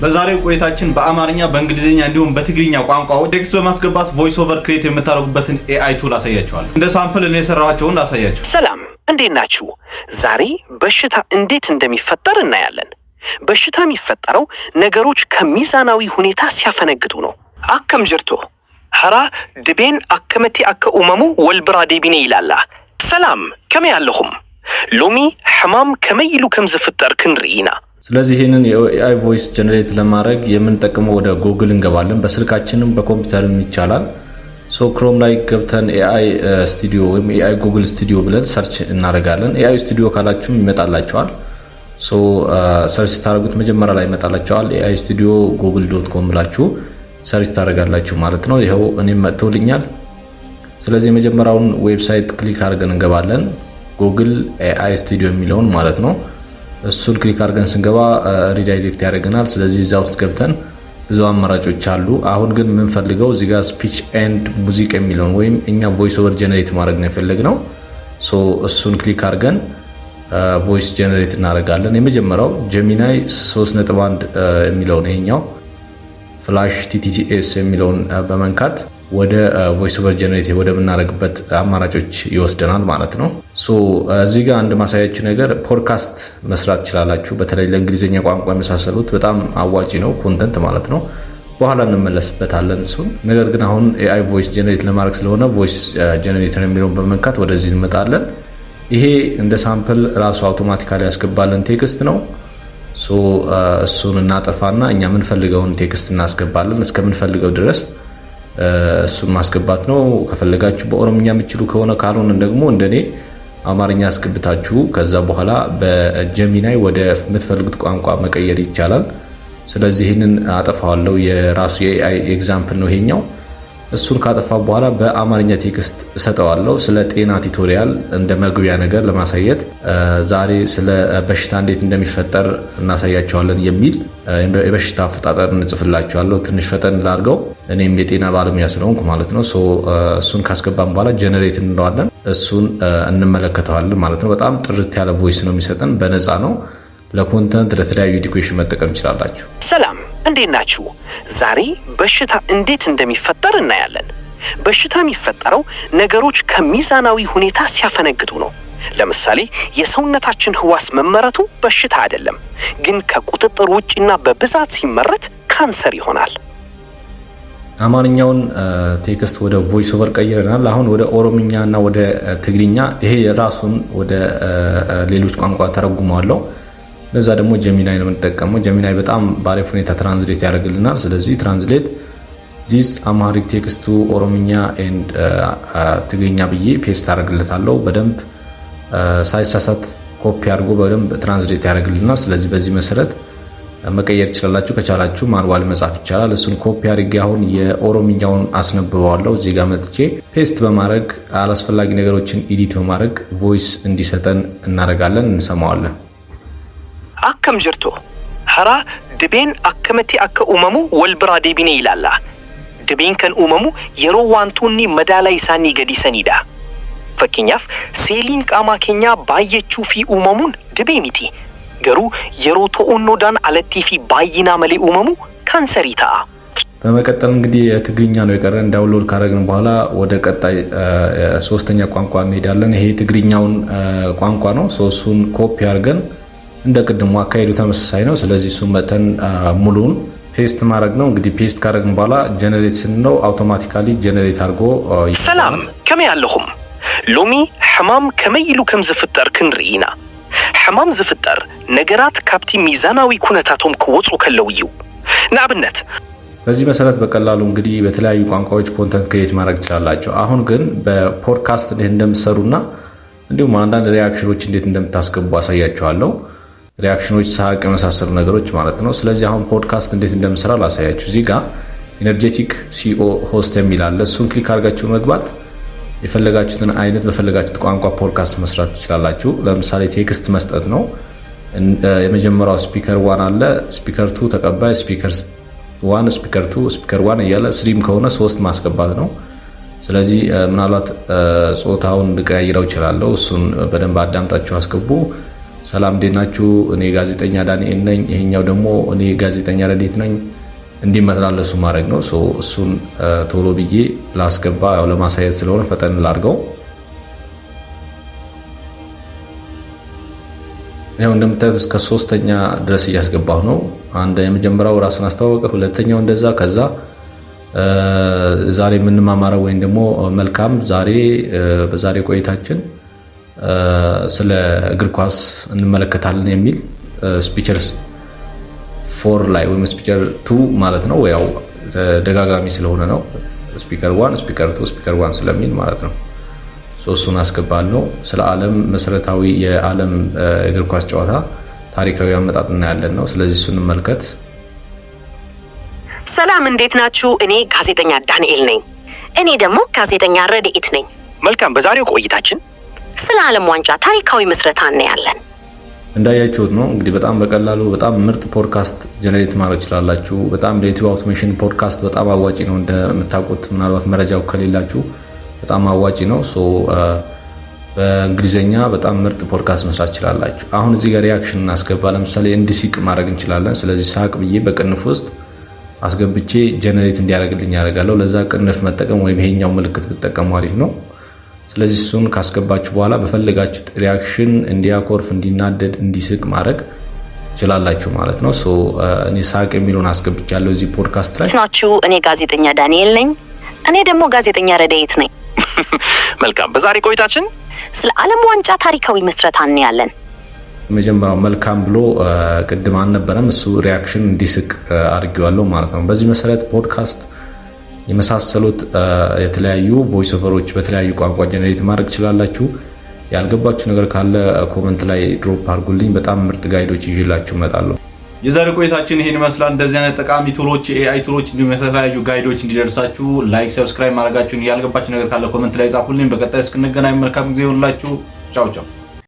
በዛሬው ቆይታችን በአማርኛ በእንግሊዘኛ እንዲሁም በትግርኛ ቋንቋዎች ቴክስት በማስገባት ቮይስ ኦቨር ክሬት የምታደርጉበትን ኤአይ ቱል አሳያችኋለሁ። እንደ ሳምፕል እኔ የሰራኋቸውን አሳያችሁ። ሰላም እንዴት ናችሁ? ዛሬ በሽታ እንዴት እንደሚፈጠር እናያለን። በሽታ የሚፈጠረው ነገሮች ከሚዛናዊ ሁኔታ ሲያፈነግጡ ነው። አከም ጅርቶ ሐራ ድቤን አከመቲ አከ ኡመሙ ወልብራ ዴቢኔ ይላላ። ሰላም ከመ ያለሁም ሎሚ ሕማም ከመይሉ ከምዝፍጠር ክንርኢና። ስለዚህ ይሄንን የኤአይ ቮይስ ጀነሬት ለማድረግ የምንጠቀመው ወደ ጉግል እንገባለን። በስልካችንም በኮምፒውተርም ይቻላል። ክሮም ላይ ገብተን ኤአይ ስቱዲዮ ወይም ኤአይ ጉግል ስቱዲዮ ብለን ሰርች እናደርጋለን። ኤአይ ስቱዲዮ ካላችሁም ይመጣላችኋል። ሰርች ታደርጉት መጀመሪያ ላይ ይመጣላችኋል። ኤአይ ስቱዲዮ google.com ብላችሁ ሰርች ታደርጋላችሁ ማለት ነው። ይሄው እኔም መጥቶልኛል። ስለዚህ መጀመሪያውን ዌብሳይት ክሊክ አድርገን እንገባለን። ጉግል ኤአይ ስቱዲዮ የሚለውን ማለት ነው። እሱን ክሊክ አድርገን ስንገባ ሪዳይሬክት ያደርገናል። ስለዚህ እዛ ውስጥ ገብተን ብዙ አማራጮች አሉ። አሁን ግን የምንፈልገው እዚህ ጋር ስፒች ኤንድ ሙዚክ የሚለውን ወይም እኛ ቮይስ ኦቨር ጀነሬት ማድረግ ነው የፈለግነው። እሱን ክሊክ አድርገን ቮይስ ጀነሬት እናደርጋለን። የመጀመሪያው ጀሚናይ 3.1 የሚለውን ይሄኛው ፍላሽ ቲቲቲኤስ የሚለውን በመንካት ወደ ቮይስ ኦቨር ጀነሬት ወደ ምናደርግበት አማራጮች ይወስደናል ማለት ነው። እዚህ ጋር አንድ ማሳያችሁ ነገር ፖድካስት መስራት ትችላላችሁ። በተለይ ለእንግሊዝኛ ቋንቋ የመሳሰሉት በጣም አዋጪ ነው ኮንተንት ማለት ነው። በኋላ እንመለስበታለን እሱን። ነገር ግን አሁን ኤአይ ቮይስ ጀነሬት ለማድረግ ስለሆነ ቮይስ ጀነሬተር የሚለውን በመንካት ወደዚህ እንመጣለን። ይሄ እንደ ሳምፕል ራሱ አውቶማቲካሊ ያስገባለን ቴክስት ነው። እሱን እናጠፋና እኛ የምንፈልገውን ቴክስት እናስገባለን እስከምንፈልገው ድረስ እሱን ማስገባት ነው። ከፈለጋችሁ በኦሮምኛ የምትችሉ ከሆነ ካልሆነ ደግሞ እንደኔ አማርኛ አስገብታችሁ ከዛ በኋላ በጀሚናይ ወደ የምትፈልጉት ቋንቋ መቀየር ይቻላል። ስለዚህ ይህንን አጠፋዋለሁ። የራሱ የኤአይ ኤግዛምፕል ነው ይሄኛው። እሱን ካጠፋ በኋላ በአማርኛ ቴክስት እሰጠዋለሁ። ስለ ጤና ቱቶሪያል እንደ መግቢያ ነገር ለማሳየት ዛሬ ስለ በሽታ እንዴት እንደሚፈጠር እናሳያቸዋለን የሚል የበሽታ አፈጣጠር እንጽፍላቸዋለሁ። ትንሽ ፈጠን ላድርገው እኔም የጤና ባለሙያ ስለሆንኩ ማለት ነው። እሱን ካስገባን በኋላ ጀነሬት እንለዋለን። እሱን እንመለከተዋለን ማለት ነው። በጣም ጥርት ያለ ቮይስ ነው የሚሰጠን። በነፃ ነው። ለኮንተንት ለተለያዩ ኤዱኬሽን መጠቀም ይችላላችሁ። ሰላም እንዴት ናችሁ? ዛሬ በሽታ እንዴት እንደሚፈጠር እናያለን። በሽታ የሚፈጠረው ነገሮች ከሚዛናዊ ሁኔታ ሲያፈነግጡ ነው። ለምሳሌ የሰውነታችን ህዋስ መመረቱ በሽታ አይደለም፣ ግን ከቁጥጥር ውጪና በብዛት ሲመረት ካንሰር ይሆናል። አማርኛውን ቴክስት ወደ ቮይስ ኦቨር ቀይረናል። አሁን ወደ ኦሮምኛና ወደ ትግርኛ ይሄ የራሱን ወደ ሌሎች ቋንቋ ተረጉመዋለሁ። ለዛ ደግሞ ጀሚናይ ነው የምንጠቀመው። ጀሚናይ በጣም ባሪፍ ሁኔታ ትራንስሌት ያደርግልናል። ስለዚህ ትራንስሌት ዚስ አማሪክ ቴክስቱ ኦሮምኛ ኤንድ ትግርኛ ብዬ ፔስት አደርግለታለሁ። በደንብ ሳይሳሳት ኮፒ አድርጎ በደንብ ትራንስሌት ያደርግልናል። ስለዚህ በዚህ መሰረት መቀየር ይችላላችሁ። ከቻላችሁ ማኑዋል መጻፍ ይቻላል። እሱን ኮፒ አድርጌ አሁን የኦሮምኛውን አስነብበዋለሁ። እዚህ ጋር መጥቼ ፔስት በማድረግ አላስፈላጊ ነገሮችን ኤዲት በማድረግ ቮይስ እንዲሰጠን እናደርጋለን። እንሰማዋለን። አከም ጅርቶ ሐራ ድቤን አከመቲ አከ ኡመሙ ወልብራ ዴቢኔ ይላላ። ድቤን ከን ኡመሙ የሮዋንቱኒ መዳላይ ሳኒ ገዲሰኒዳ ፈኪኛፍ ሴሊን ቃማ ኬኛ ባየቹ ፊ ኡመሙን ድቤ ሚቲ ገሩ የሮቶ ኦኖዳን አለቲ ፊ ባይና መሌ ኡመሙ ካንሰሪታ። በመቀጠል እንግዲህ የትግርኛ ነው የቀረን። ዳውንሎድ ካደረግን በኋላ ወደ ቀጣይ ሶስተኛ ቋንቋ እንሄዳለን። ይሄ ትግርኛውን ቋንቋ ነው። እሱን ኮፒ አድርገን እንደ ቅድሙ አካሄዱ ተመሳሳይ ነው። ስለዚህ እሱን መተን ሙሉን ፔስት ማድረግ ነው። እንግዲህ ፔስት ካደረግን በኋላ ጀነሬት ስንለው አውቶማቲካሊ ጀነሬት አድርጎ ሰላም ከመ ያለሁም ሎሚ ሕማም ከመይሉ ከምዝፍጠር ክንርኢና። ሕማም ዝፍጠር ነገራት ካብቲ ሚዛናዊ ኩነታቶም ክወፁ ከለው እዩ። ንኣብነት በዚህ መሰረት በቀላሉ እንግዲህ በተለያዩ ቋንቋዎች ኮንተንት ክሬት ማድረግ ትችላላችሁ። አሁን ግን በፖድካስት እንዴት እንደምትሰሩና እንዲሁም አንዳንድ ሪያክሽኖች እንዴት እንደምታስገቡ አሳያችኋለሁ። ሪያክሽኖች፣ ሳቅ የመሳሰሉ ነገሮች ማለት ነው። ስለዚህ አሁን ፖድካስት እንዴት እንደምሰራ ላሳያችሁ። እዚህ ጋር ኢነርጄቲክ ሲኦ ሆስት የሚል አለ። እሱን ክሊክ አድርጋችሁ መግባት የፈለጋችሁትን አይነት በፈለጋችሁት ቋንቋ ፖድካስት መስራት ትችላላችሁ። ለምሳሌ ቴክስት መስጠት ነው። የመጀመሪያው ስፒከር 1 አለ፣ ስፒከር 2 ተቀባይ፣ ስፒከር 1፣ ስፒከር 2፣ ስፒከር 1 እያለ ስሪም ከሆነ 3 ማስገባት ነው። ስለዚህ ምናልባት ጾታውን ልቀያይረው እችላለሁ። እሱን በደንብ አዳምጣችሁ አስገቡ። ሰላም እንዴት ናችሁ? እኔ ጋዜጠኛ ዳንኤል ነኝ። ይሄኛው ደግሞ እኔ ጋዜጠኛ ረዲት ነኝ። እንዲመላለሱ ማድረግ ነው። እሱን ቶሎ ብዬ ላስገባ ያው ለማሳየት ስለሆነ ፈጠን ላድርገው። ያው እንደምታዩት እስከ 3ኛ ድረስ እያስገባሁ ነው። የመጀመሪያው ራሱን አስተዋወቀ፣ ሁለተኛው እንደዛ። ከዛ ዛሬ የምንማማረው ወይም ደግሞ መልካም በዛሬ ቆይታችን ስለ እግር ኳስ እንመለከታለን የሚል ስፒቸርስ 4 ላይ ወይም ስፒቸር 2 ማለት ነው። ያው ደጋጋሚ ስለሆነ ነው ስፒከር 1 ስፒከር 2 ስፒከር 1 ስለሚል ማለት ነው። እሱን አስገባለሁ። ስለ ዓለም መሰረታዊ የዓለም እግር ኳስ ጨዋታ ታሪካዊ አመጣጥ እናያለን ነው። ስለዚህ እሱን እንመልከት። ሰላም እንዴት ናችሁ? እኔ ጋዜጠኛ ዳንኤል ነኝ። እኔ ደግሞ ጋዜጠኛ ረዲት ነኝ። መልካም። በዛሬው ቆይታችን ስለ ዓለም ዋንጫ ታሪካዊ ምስረታ እናያለን። እንዳያችሁት ነው እንግዲህ በጣም በቀላሉ በጣም ምርጥ ፖድካስት ጀነሬት ማድረግ ይችላልላችሁ። በጣም ለዩቲዩብ አውቶሜሽን ፖድካስት በጣም አዋጪ ነው። እንደምታውቁት ምናልባት መረጃው ከሌላችሁ በጣም አዋጪ ነው። በእንግሊዘኛ በጣም ምርጥ ፖድካስት መስራት ይችላልላችሁ። አሁን እዚህ ጋር ሪአክሽን እናስገባ። ለምሳሌ እንዲሲቅ ማድረግ እንችላለን። ስለዚህ ሳቅ ብዬ በቅንፍ ውስጥ አስገብቼ ጀነሬት እንዲያደርግልኝ ያደርጋለሁ። ለዛ ቅንፍ መጠቀም ወይም ይሄኛው ምልክት ብትጠቀሙ አሪፍ ነው። ስለዚህ እሱን ካስገባችሁ በኋላ በፈልጋችሁት ሪአክሽን እንዲያኮርፍ፣ እንዲናደድ፣ እንዲስቅ ማድረግ ይችላልላችሁ ማለት ነው። እኔ ሳቅ የሚለውን አስገብቻለሁ እዚህ ፖድካስት ላይ ናችሁ። እኔ ጋዜጠኛ ዳንኤል ነኝ። እኔ ደግሞ ጋዜጠኛ ረዲት ነኝ። መልካም። በዛሬ ቆይታችን ስለ ዓለም ዋንጫ ታሪካዊ ምስረታ እናያለን። መጀመሪያው መልካም ብሎ ቅድም አልነበረም፣ እሱ ሪአክሽን እንዲስቅ አድርጌዋለሁ ማለት ነው። በዚህ መሰረት ፖድካስት የመሳሰሉት የተለያዩ ቮይስ ኦቨሮች በተለያዩ ቋንቋ ጀነሬት ማድረግ ይችላልላችሁ። ያልገባችሁ ነገር ካለ ኮመንት ላይ ድሮፕ አድርጉልኝ። በጣም ምርጥ ጋይዶች ይዤላችሁ እመጣለሁ። የዛሬ ቆይታችን ይሄን ይመስላል። እንደዚህ አይነት ጠቃሚ ቱሎች፣ ኤአይ ቱሎች እንዲሁም የተለያዩ ጋይዶች እንዲደርሳችሁ ላይክ፣ ሰብስክራይብ ማድረጋችሁን፣ ያልገባችሁ ነገር ካለ ኮመንት ላይ ጻፉልኝ። በቀጣይ እስክንገናኝ መልካም ጊዜ ይሁንላችሁ። ቻው ቻው።